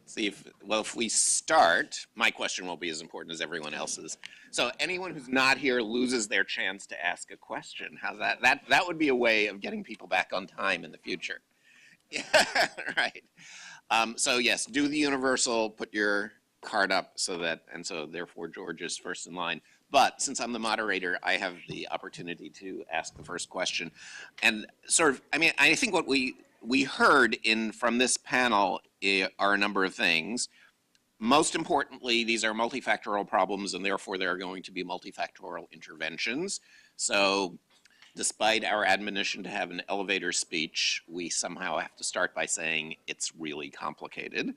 See if we start, my question won't be as important as everyone else's. So anyone who's not here loses their chance to ask a question. How's that? That would be a way of getting people back on time in the future. Yeah, right. So yes, do the universal, put your card up so therefore George is first in line. But since I'm the moderator, I have the opportunity to ask the first question. And I think what we heard from this panel are a number of things. Most importantly, these are multifactorial problems, and therefore there are going to be multifactorial interventions. So despite our admonition to have an elevator speech, we somehow have to start by saying it's really complicated.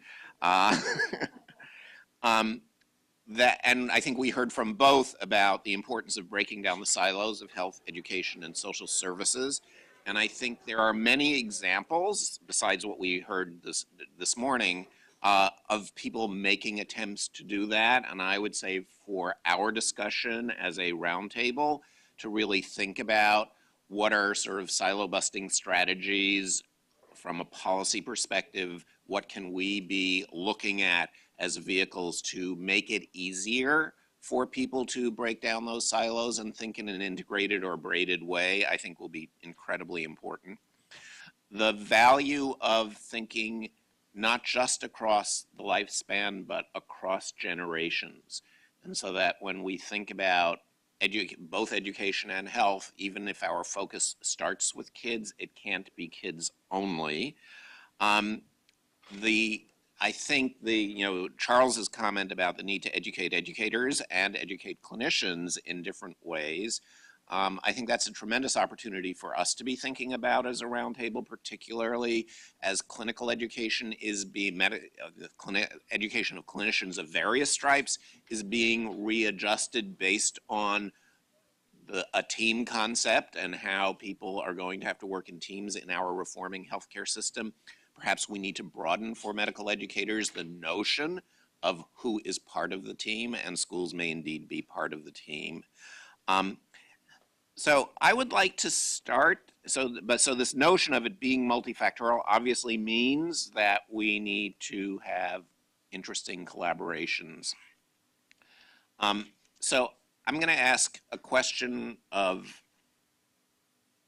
And I think we heard from both about the importance of breaking down the silos of health, education, and social services. And I think there are many examples, besides what we heard this morning, of people making attempts to do that. And I would say for our discussion as a roundtable, to really think about what are sort of silo-busting strategies from a policy perspective, what can we be looking at as vehicles to make it easier for people to break down those silos and think in an integrated or braided way, I think will be incredibly important. The value of thinking not just across the lifespan, but across generations. And so that when we think about both education and health, even if our focus starts with kids, it can't be kids only. I think Charles's comment about the need to educate educators and educate clinicians in different ways, I think that's a tremendous opportunity for us to be thinking about as a roundtable, particularly as clinical education is being, education of clinicians of various stripes is being readjusted based on a team concept and how people are going to have to work in teams in our reforming healthcare system. Perhaps we need to broaden for medical educators the notion of who is part of the team, and schools may indeed be part of the team. So I would like to start, so this notion of it being multifactorial obviously means that we need to have interesting collaborations. So I'm going to ask a question of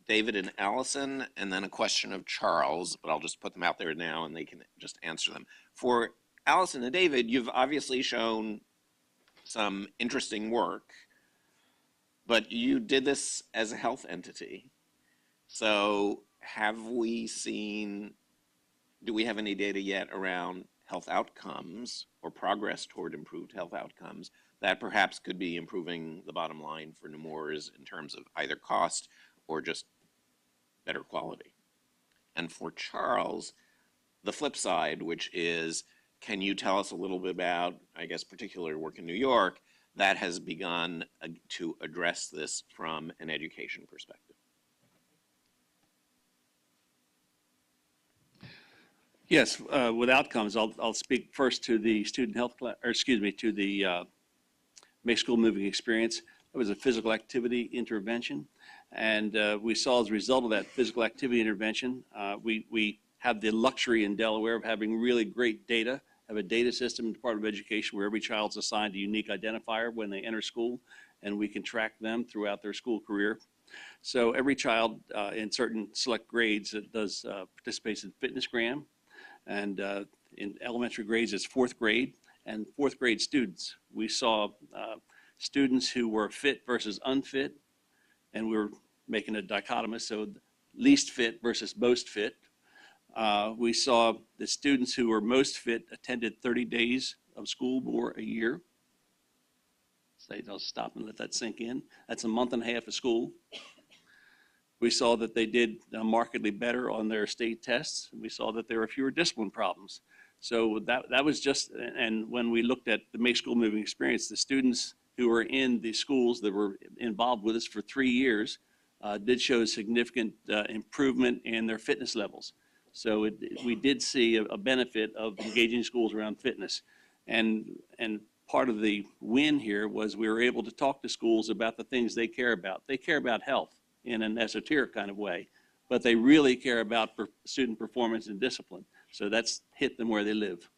David and Allison, and then a question of Charles, but I'll just put them out there now and they can just answer them. For Allison and David, you've obviously shown some interesting work, but you did this as a health entity. So do we have any data yet around health outcomes or progress toward improved health outcomes that perhaps could be improving the bottom line for Nemours in terms of either cost or just better quality? And for Charles, the flip side, which is, can you tell us a little bit about, I guess, particular work in New York that has begun to address this from an education perspective? Yes, with outcomes, I'll speak first to the student health class, or excuse me, to the Make School Moving experience. It was a physical activity intervention. And we saw as a result of that physical activity intervention, we have the luxury in Delaware of having really great data, have a data system in the Department of Education where every child's assigned a unique identifier when they enter school, and we can track them throughout their school career. So every child in certain select grades participates in FitnessGram, and in elementary grades it's fourth grade, and fourth grade students. We saw students who were fit versus unfit, and we were making a dichotomous, so least fit versus most fit. We saw the students who were most fit attended 30 days of school more a year. So I'll stop and let that sink in. That's a month and a half of school. We saw that they did markedly better on their state tests. We saw that there were fewer discipline problems. So that was just, and when we looked at the Make School Moving experience, the students who were in the schools that were involved with us for 3 years did show significant improvement in their fitness levels. So we did see a benefit of engaging schools around fitness. And part of the win here was we were able to talk to schools about the things they care about. They care about health in an esoteric kind of way, but they really care about student performance and discipline. So that's hit them where they live.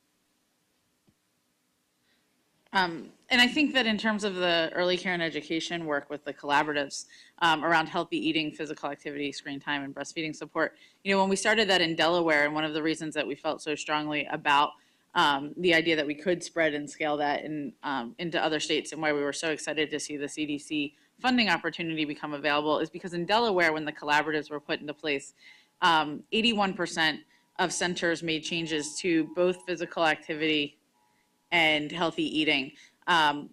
And I think that in terms of the early care and education work with the collaboratives around healthy eating, physical activity, screen time, and breastfeeding support, when we started that in Delaware, and one of the reasons that we felt so strongly about the idea that we could spread and scale that into other states, and why we were so excited to see the CDC funding opportunity become available, is because in Delaware, when the collaboratives were put into place, 81% of centers made changes to both physical activity and healthy eating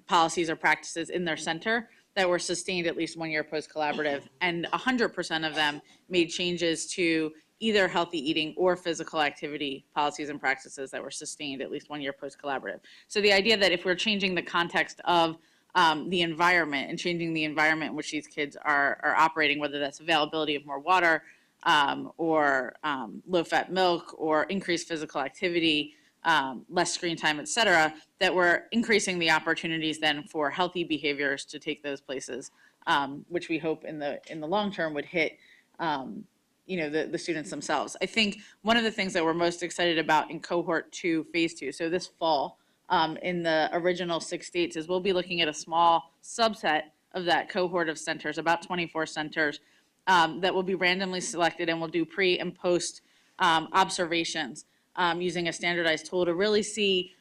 policies or practices in their center that were sustained at least 1 year post-collaborative, and 100% of them made changes to either healthy eating or physical activity policies and practices that were sustained at least 1 year post-collaborative. So the idea that if we're changing the context of the environment and changing the environment in which these kids are operating, whether that's availability of more water or low-fat milk or increased physical activity, less screen time, et cetera, that we're increasing the opportunities then for healthy behaviors to take those places, which we hope in the long term would hit the students themselves. I think one of the things that we're most excited about in cohort 2, phase 2, so this fall in the original 6 states, is we'll be looking at a small subset of that cohort of centers, about 24 centers, that will be randomly selected, and we'll do pre and post observations using a standardized tool to really see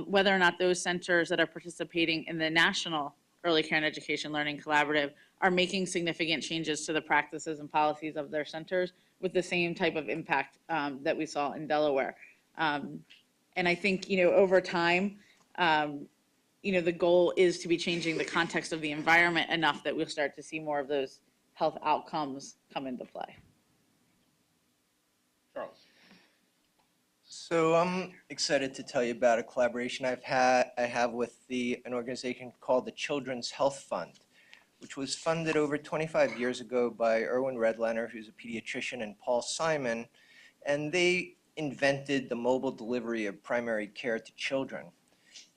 whether or not those centers that are participating in the National Early Care and Education Learning Collaborative are making significant changes to the practices and policies of their centers with the same type of impact that we saw in Delaware. And I think, over time, the goal is to be changing the context of the environment enough that we'll start to see more of those health outcomes come into play. Charles. So I'm excited to tell you about a collaboration I have with an organization called the Children's Health Fund, which was funded over 25 years ago by Erwin Redlener, who's a pediatrician, and Paul Simon, and they invented the mobile delivery of primary care to children,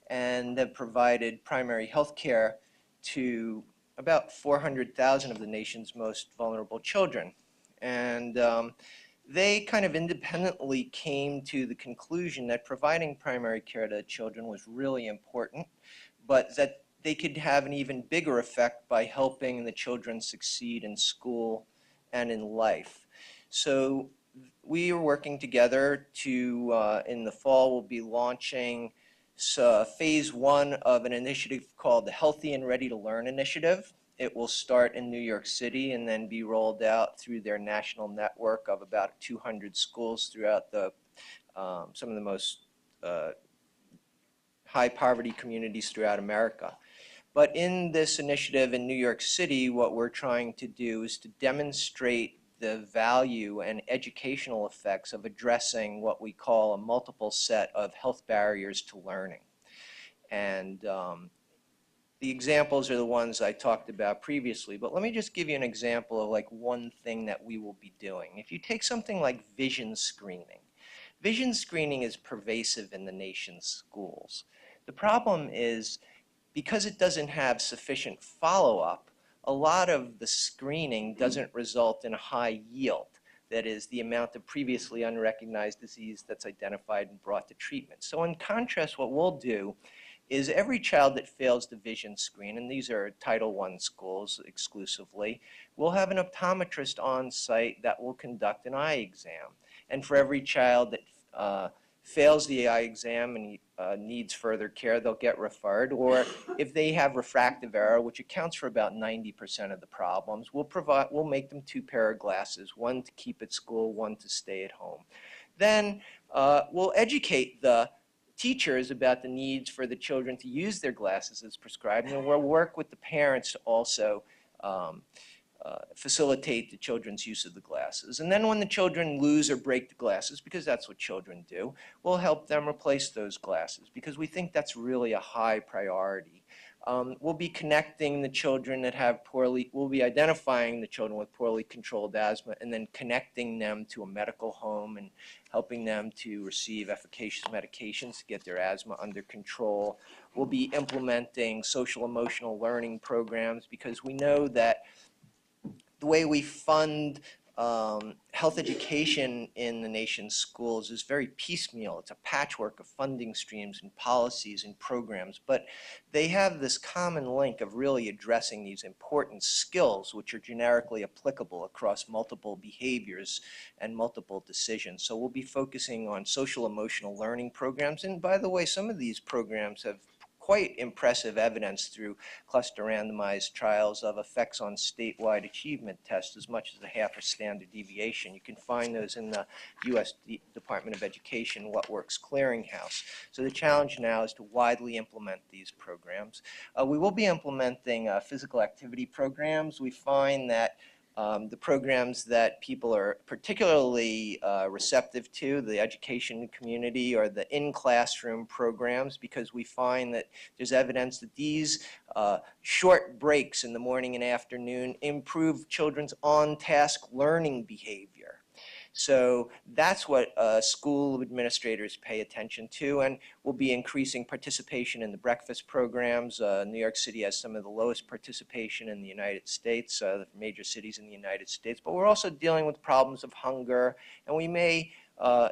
and have provided primary health care to about 400,000 of the nation's most vulnerable children. And they kind of independently came to the conclusion that providing primary care to children was really important, but that they could have an even bigger effect by helping the children succeed in school and in life. So we are working together to, in the fall, we'll be launching phase 1 of an initiative called the Healthy and Ready to Learn Initiative. It will start in New York City and then be rolled out through their national network of about 200 schools throughout some of the most high poverty communities throughout America. But in this initiative in New York City, what we're trying to do is to demonstrate the value and educational effects of addressing what we call a multiple set of health barriers to learning. And the examples are the ones I talked about previously, but let me just give you an example of like one thing that we will be doing. If you take something like vision screening is pervasive in the nation's schools. The problem is, because it doesn't have sufficient follow-up, a lot of the screening doesn't result in a high yield. That is, the amount of previously unrecognized disease that's identified and brought to treatment. So in contrast, what we'll do is every child that fails the vision screen, and these are Title I schools exclusively, we'll have an optometrist on site that will conduct an eye exam. And for every child that fails the eye exam and needs further care, they'll get referred. Or if they have refractive error, which accounts for about 90% of the problems, we'll make them 2 pair of glasses, one to keep at school, one to stay at home. Then we'll educate the teachers about the needs for the children to use their glasses as prescribed, and we'll work with the parents to also facilitate the children's use of the glasses. And then when the children lose or break the glasses, because that's what children do, we'll help them replace those glasses, because we think that's really a high priority. We'll be connecting the children that have we'll be identifying the children with poorly controlled asthma and then connecting them to a medical home and helping them to receive efficacious medications to get their asthma under control. We'll be implementing social emotional learning programs, because we know that the way we fund health education in the nation's schools is very piecemeal. It's a patchwork of funding streams and policies and programs, but they have this common link of really addressing these important skills which are generically applicable across multiple behaviors and multiple decisions. So we'll be focusing on social emotional learning programs, and by the way, some of these programs have quite impressive evidence through cluster randomized trials of effects on statewide achievement tests as much as a half a standard deviation. You can find those in the U.S. Department of Education What Works Clearinghouse. So the challenge now is to widely implement these programs. We will be implementing physical activity programs. We find that the programs that people are particularly receptive to, the education community, are the in-classroom programs, because we find that there's evidence that these short breaks in the morning and afternoon improve children's on-task learning behavior. So that's what school administrators pay attention to, and we'll be increasing participation in the breakfast programs. New York City has some of the lowest participation in the United States, the major cities in the United States, but we're also dealing with problems of hunger, and we may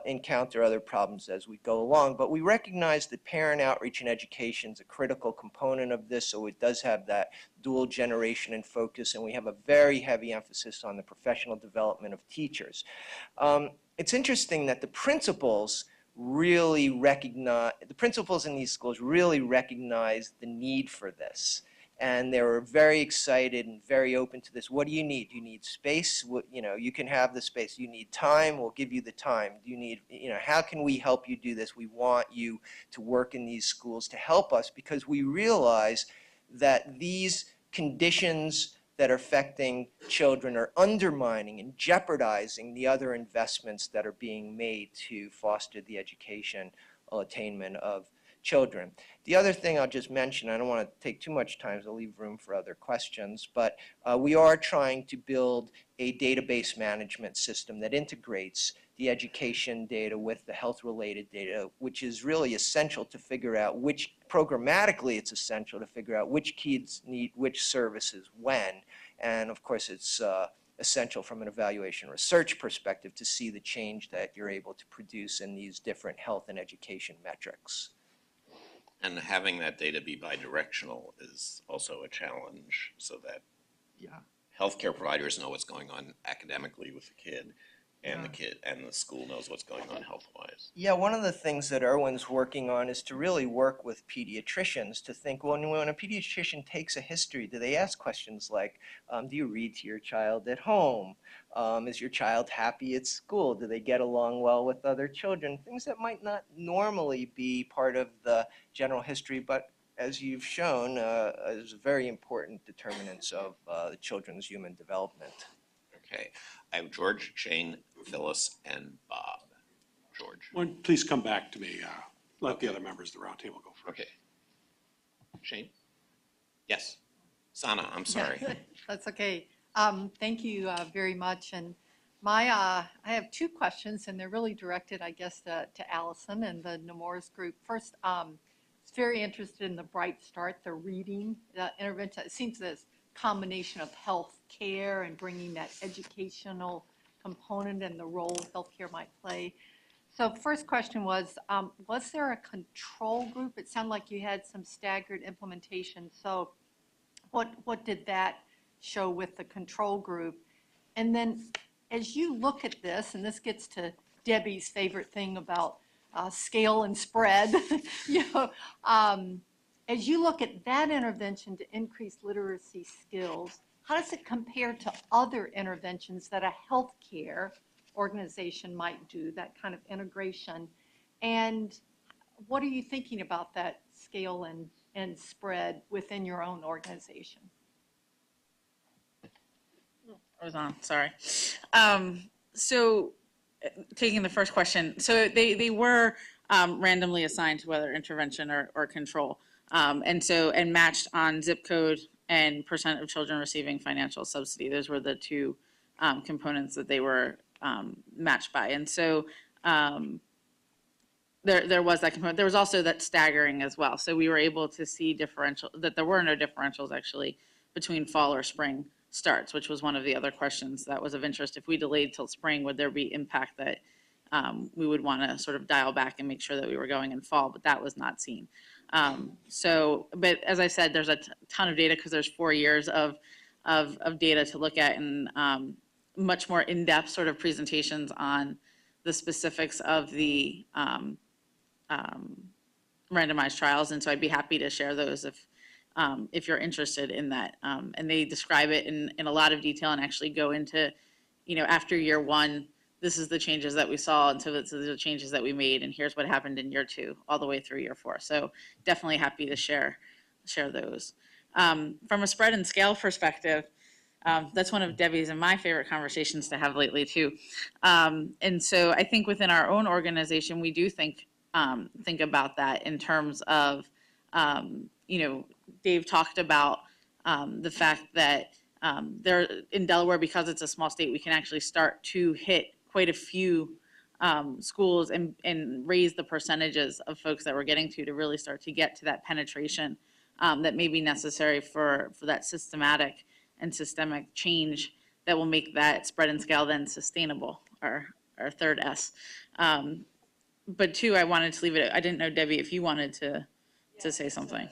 encounter other problems as we go along. But we recognize that parent outreach and education is a critical component of this, so it does have that dual generation and focus, and we have a very heavy emphasis on the professional development of teachers. It's interesting that the principals really recognize, the principals in these schools really recognize the need for this. And they were very excited and very open to this. What do you need? Do you need space? You can have the space. You need time? We'll give you the time. Do you need, how can we help you do this? We want you to work in these schools to help us, because we realize that these conditions that are affecting children are undermining and jeopardizing the other investments that are being made to foster the educational attainment of children. The other thing I'll just mention, I don't want to take too much time, so I'll leave room for other questions, but we are trying to build a database management system that integrates the education data with the health-related data, which is really essential to figure out which, programmatically it's essential to figure out which kids need which services when, and of course it's essential from an evaluation research perspective to see the change that you're able to produce in these different health and education metrics. And having that data be bidirectional is also a challenge, so that healthcare providers know what's going on academically with the kid, and the kid and the school knows what's going on health-wise. Yeah, one of the things that Erwin's working on is to really work with pediatricians to think, well, when a pediatrician takes a history, do they ask questions like, do you read to your child at home? Is your child happy at school? Do they get along well with other children? Things that might not normally be part of the general history, but as you've shown, is very important determinants of the children's human development. Okay, I have George, Shane, Phyllis, and Bob. George. Please come back to me. Let the other members of the roundtable go first. Okay. Shane? Yes. Sana, I'm sorry. That's okay. Thank you very much. And I have two questions, and they're really directed, I guess, to Allison and the Nemours group. First, it's very interested in the Bright Start, the reading intervention. It seems this combination of health care and bringing that educational component and the role healthcare might play. So first question was there a control group? It sounded like you had some staggered implementation. So what did that show with the control group? And then as you look at this, and this gets to Debbie's favorite thing about scale and spread, as you look at that intervention to increase literacy skills, how does it compare to other interventions that a healthcare organization might do, that kind of integration? And what are you thinking about that scale and spread within your own organization? I was on, sorry. So taking the first question, so they were randomly assigned to whether intervention or control. And matched on zip code and percent of children receiving financial subsidy. Those were the two components that they were matched by. And so there was that component. There was also that staggering as well. So we were able to see that there were no differentials actually between fall or spring starts, which was one of the other questions that was of interest. If we delayed till spring, would there be impact that we would want to sort of dial back and make sure that we were going in fall? But that was not seen. But as I said, there's a ton of data because there's 4 years of data to look at, and much more in-depth sort of presentations on the specifics of the randomized trials. And so I'd be happy to share those if you're interested in that. And they describe it in a lot of detail and actually go into, after year 1, this is the changes that we saw, and so this is the changes that we made, and here's what happened in year 2 all the way through year 4. So definitely happy to share those. From a spread and scale perspective, that's one of Debbie's and my favorite conversations to have lately too. And so I think within our own organization, we do think about that in terms of, Dave talked about the fact that there in Delaware, because it's a small state, we can actually start to hit quite a few schools and raise the percentages of folks that we're getting to really start to get to that penetration that may be necessary for that systematic and systemic change that will make that spread and scale then sustainable, our third S. But 2, I wanted to leave it, I didn't know, Debbie, if you wanted to say something.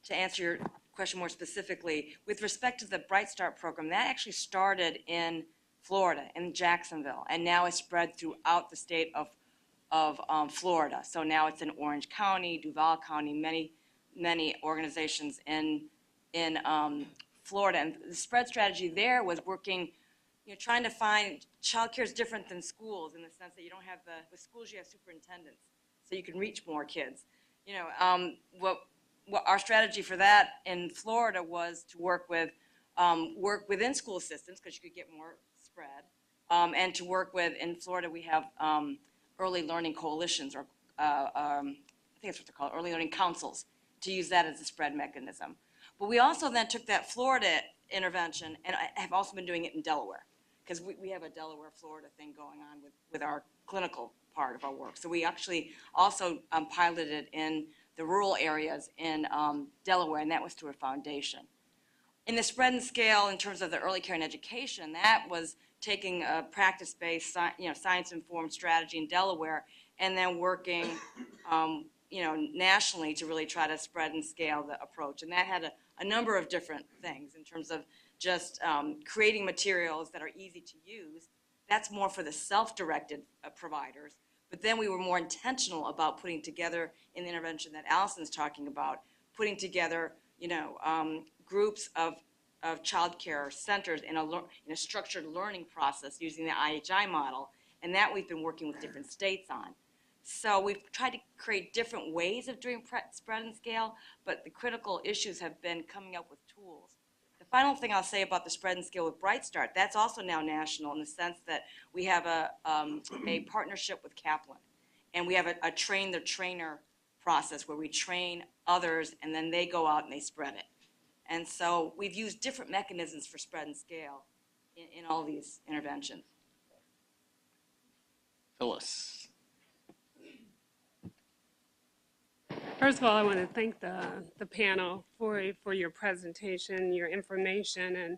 To answer your question more specifically, with respect to the Bright Start program, that actually started in Florida, in Jacksonville, and now it's spread throughout the state of Florida. So now it's in Orange County, Duval County, many organizations in Florida. And the spread strategy there was working, trying to find childcare is different than schools in the sense that you don't have with schools you have superintendents, so you can reach more kids. What our strategy for that in Florida was to work within school systems, because you could get more spread, and to work with, in Florida we have early learning coalitions, or I think that's what they're called, early learning councils, to use that as a spread mechanism. But we also then took that Florida intervention, and I have also been doing it in Delaware, because we have a Delaware-Florida thing going on with our clinical part of our work. So we actually also piloted in the rural areas in Delaware, and that was through a foundation. In the spread and scale, in terms of the early care and education, that was taking a practice-based, science-informed strategy in Delaware, and then working, nationally to really try to spread and scale the approach. And that had a number of different things in terms of just creating materials that are easy to use. That's more for the self-directed providers. But then we were more intentional about putting together, in the intervention that Allison's talking about, putting together, groups of child care centers in a structured learning process using the IHI model, and that we've been working with different states on. So we've tried to create different ways of doing spread and scale, but the critical issues have been coming up with tools. The final thing I'll say about the spread and scale with Bright Start, that's also now national in the sense that we have a partnership with Kaplan, and we have a train the trainer process where we train others and then they go out and they spread it. And so we've used different mechanisms for spread and scale in all these interventions. Phyllis. First of all, I want to thank the panel for your presentation, your information, and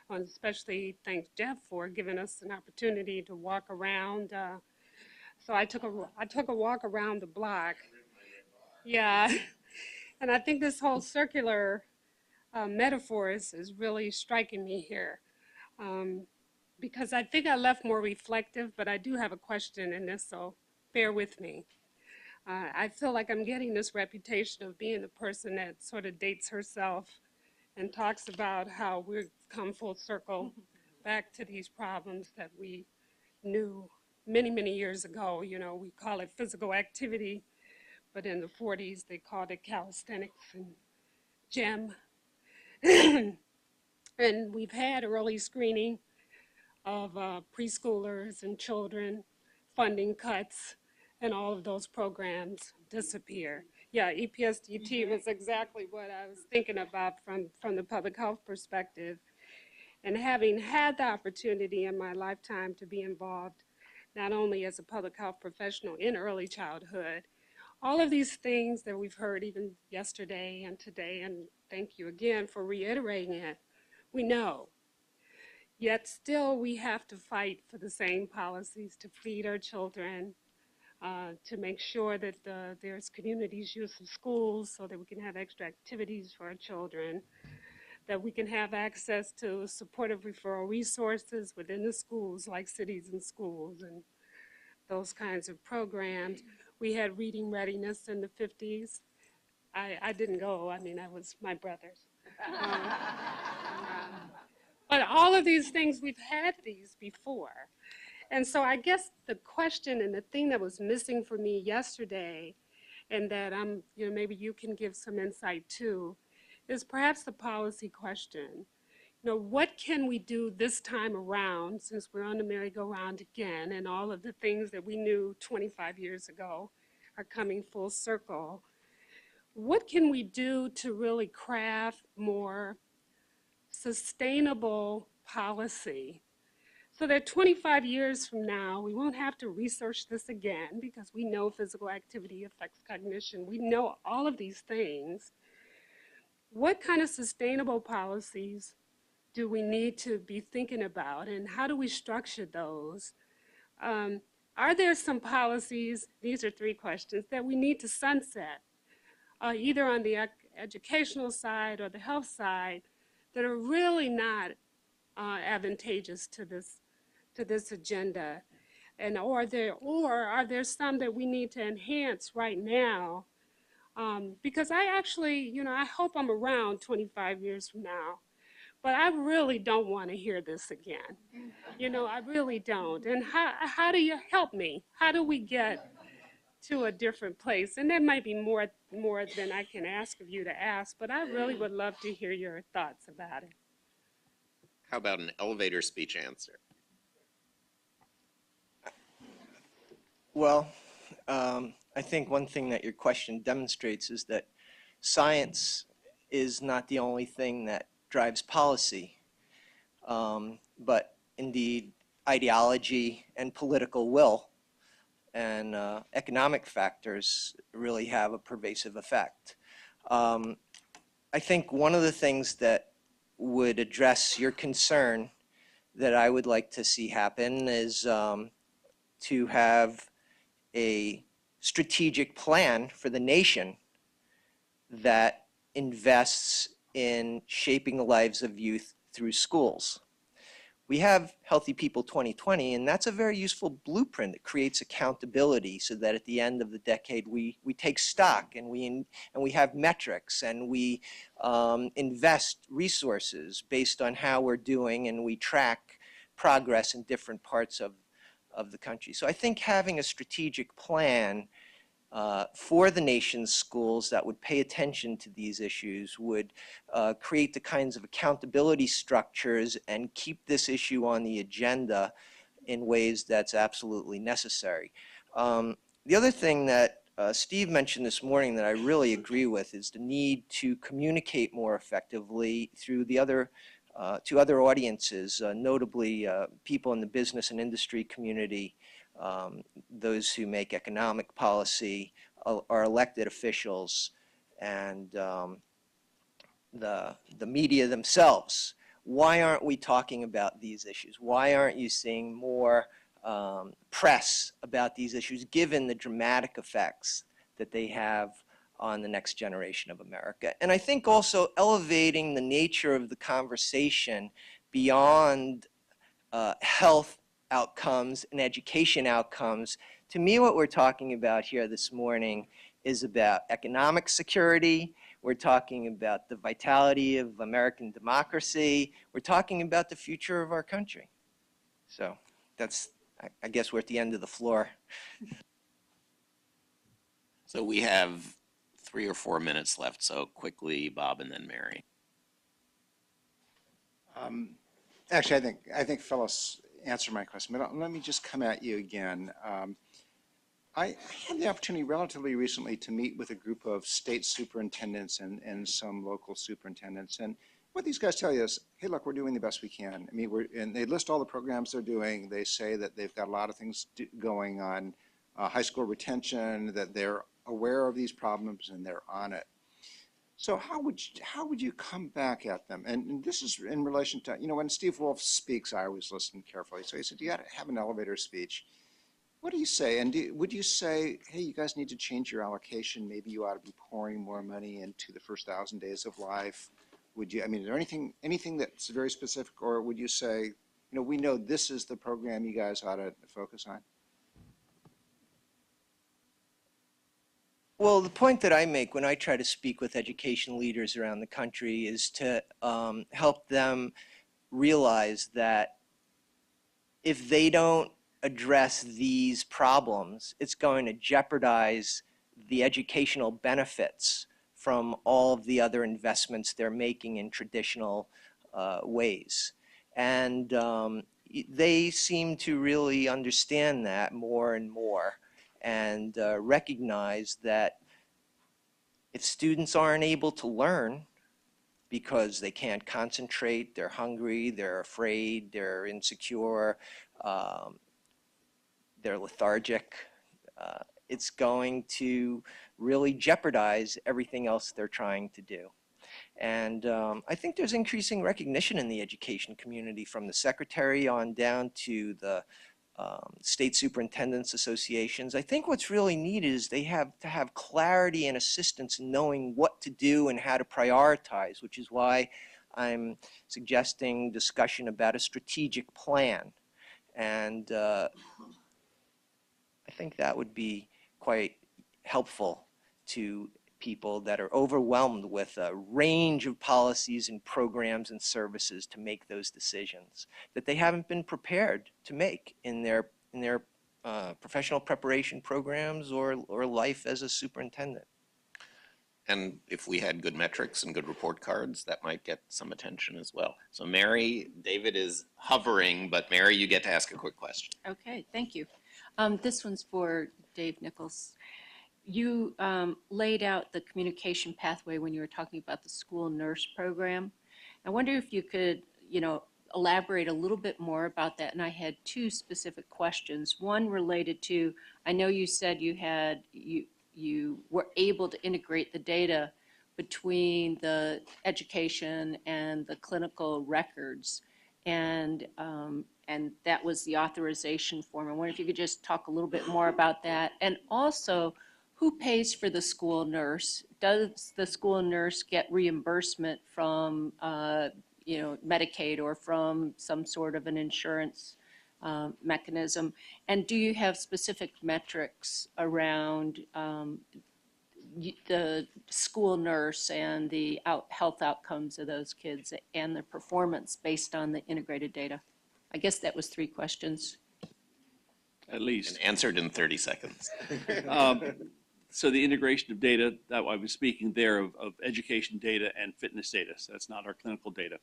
I want to especially thank Jeff for giving us an opportunity to walk around. So I took a walk around the block. Yeah, and I think this whole circular metaphor is really striking me here, because I think I left more reflective, but I do have a question in this, so bear with me. I feel like I'm getting this reputation of being the person that sort of dates herself and talks about how we've come full circle back to these problems that we knew many, many years ago. We call it physical activity, but in the 40s they called it calisthenics and gym. And we've had early screening of preschoolers and children, funding cuts, and all of those programs disappear. Yeah, EPSDT was exactly what I was thinking about from the public health perspective. And having had the opportunity in my lifetime to be involved, not only as a public health professional in early childhood, all of these things that we've heard even yesterday and today, and thank you again for reiterating it, We know. Yet still we have to fight for the same policies to feed our children, to make sure that there's communities use of schools so that we can have extra activities for our children, that we can have access to supportive referral resources within the schools like Cities and Schools and those kinds of programs. We had reading readiness in the 50s. I didn't go, I mean, I was my brother's. But all of these things, we've had these before. And so I guess the question and the thing that was missing for me yesterday, and that maybe you can give some insight to, is perhaps the policy question. What can we do this time around, since we're on the merry-go-round again, and all of the things that we knew 25 years ago are coming full circle? What can we do to really craft more sustainable policy so that 25 years from now, we won't have to research this again because we know physical activity affects cognition. We know all of these things. What kind of sustainable policies do we need to be thinking about, and how do we structure those? Are there some policies, these are 3 questions, that we need to sunset, either on the educational side or the health side, that are really not advantageous to this agenda? And or are there some that we need to enhance right now? Because I actually, I hope I'm around 25 years from now, but I really don't want to hear this again. I really don't. And how do you help me? How do we get to a different place? And that might be more than I can ask of you to ask, but I really would love to hear your thoughts about it. How about an elevator speech answer? Well, I think one thing that your question demonstrates is that science is not the only thing that drives policy, but indeed ideology and political will and economic factors really have a pervasive effect. I think one of the things that would address your concern that I would like to see happen is to have a strategic plan for the nation that invests in shaping the lives of youth through schools. We have Healthy People 2020, and that's a very useful blueprint that creates accountability so that at the end of the decade we take stock and we have metrics and we invest resources based on how we're doing, and we track progress in different parts of the country. So I think having a strategic plan for the nation's schools that would pay attention to these issues would create the kinds of accountability structures and keep this issue on the agenda in ways that's absolutely necessary. The other thing that Steve mentioned this morning that I really agree with is the need to communicate more effectively through the other to other audiences, notably people in the business and industry community, those who make economic policy, our elected officials, and the media themselves. Why aren't we talking about these issues? Why aren't you seeing more press about these issues, given the dramatic effects that they have on the next generation of America? And I think also elevating the nature of the conversation beyond health outcomes and education outcomes. To me, what we're talking about here this morning is about economic security. We're talking about the vitality of American democracy. We're talking about the future of our country. So that's, I guess we're at the end of the floor. So we have 3 or 4 minutes left, so quickly, Bob and then Mary. Actually, I think Phyllis answered my question, but let me just come at you again. I had the opportunity relatively recently to meet with a group of state superintendents and some local superintendents, and what these guys tell you is, hey, look, we're doing the best we can. I mean, and they list all the programs they're doing. They say that they've got a lot of things going on, high school retention, that they're aware of these problems and they're on it. So how would you come back at them? And this is in relation to, when Steve Wolf speaks, I always listen carefully. So he said, you got to have an elevator speech. What do you say? And would you say, hey, you guys need to change your allocation? Maybe you ought to be pouring more money into the first 1,000 days of life. Would you, is there anything that's very specific, or would you say, we know this is the program you guys ought to focus on? Well, the point that I make when I try to speak with education leaders around the country is to help them realize that if they don't address these problems, it's going to jeopardize the educational benefits from all of the other investments they're making in traditional ways. And they seem to really understand that more and more, and recognize that if students aren't able to learn because they can't concentrate, they're hungry, they're afraid, they're insecure, they're lethargic, it's going to really jeopardize everything else they're trying to do. And I think there's increasing recognition in the education community, from the secretary on down to the state superintendents associations. I think what's really needed is they have to have clarity and assistance in knowing what to do and how to prioritize, which is why I'm suggesting discussion about a strategic plan. And I think that would be quite helpful to people that are overwhelmed with a range of policies and programs and services to make those decisions that they haven't been prepared to make in their professional preparation programs or life as a superintendent. And if we had good metrics and good report cards, that might get some attention as well. So Mary, David is hovering, but Mary, you get to ask a quick question. Okay, thank you. This one's for Dave Nichols. You laid out the communication pathway when you were talking about the school nurse program. I wonder if you could, elaborate a little bit more about that. And I had two specific questions. One related to, I know you said you were able to integrate the data between the education and the clinical records, and that was the authorization form. I wonder if you could just talk a little bit more about that. And also, who pays for the school nurse? Does the school nurse get reimbursement from Medicaid or from some sort of an insurance mechanism? And do you have specific metrics around the school nurse and the health outcomes of those kids and their performance based on the integrated data? I guess that was 3 questions. At least. And answered in 30 seconds. So the integration of data, that I was speaking there of education data and fitness data. So that's not our clinical data.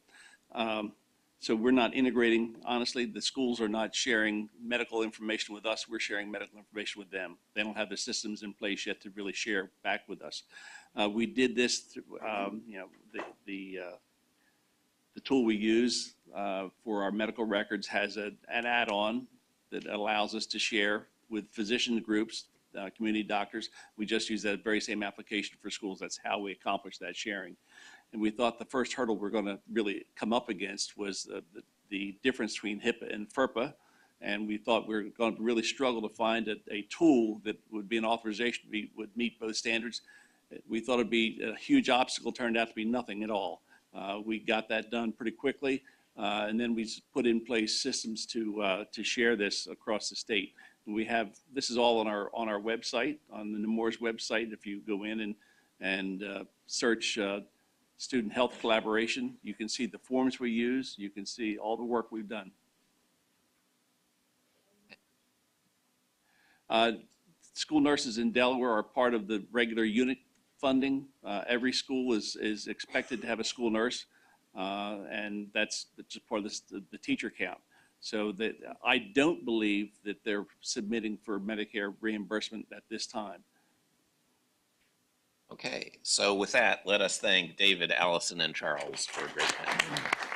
So we're not integrating, honestly. The schools are not sharing medical information with us. We're sharing medical information with them. They don't have the systems in place yet to really share back with us. We did this through, the tool we use for our medical records has an add-on that allows us to share with physician groups, community doctors. We just use that very same application for schools. That's how we accomplish that sharing. And we thought the first hurdle we're going to really come up against was the difference between Hipaa and Ferpa. And we thought we were going to really struggle to find a tool that would be an authorization, would meet both standards. We thought it'd be a huge obstacle, turned out to be nothing at all. We got that done pretty quickly. And then we put in place systems to share this across the state. We have, this is all on our website, on the Nemours website. If you go in and search student health collaboration, you can see the forms we use. You can see all the work we've done. School nurses in Delaware are part of the regular unit funding. Every school is expected to have a school nurse, and that's just part of the teacher count. So that I don't believe that they're submitting for Medicare reimbursement at this time. Okay, so with that, let us thank David, Allison, and Charles for a great time.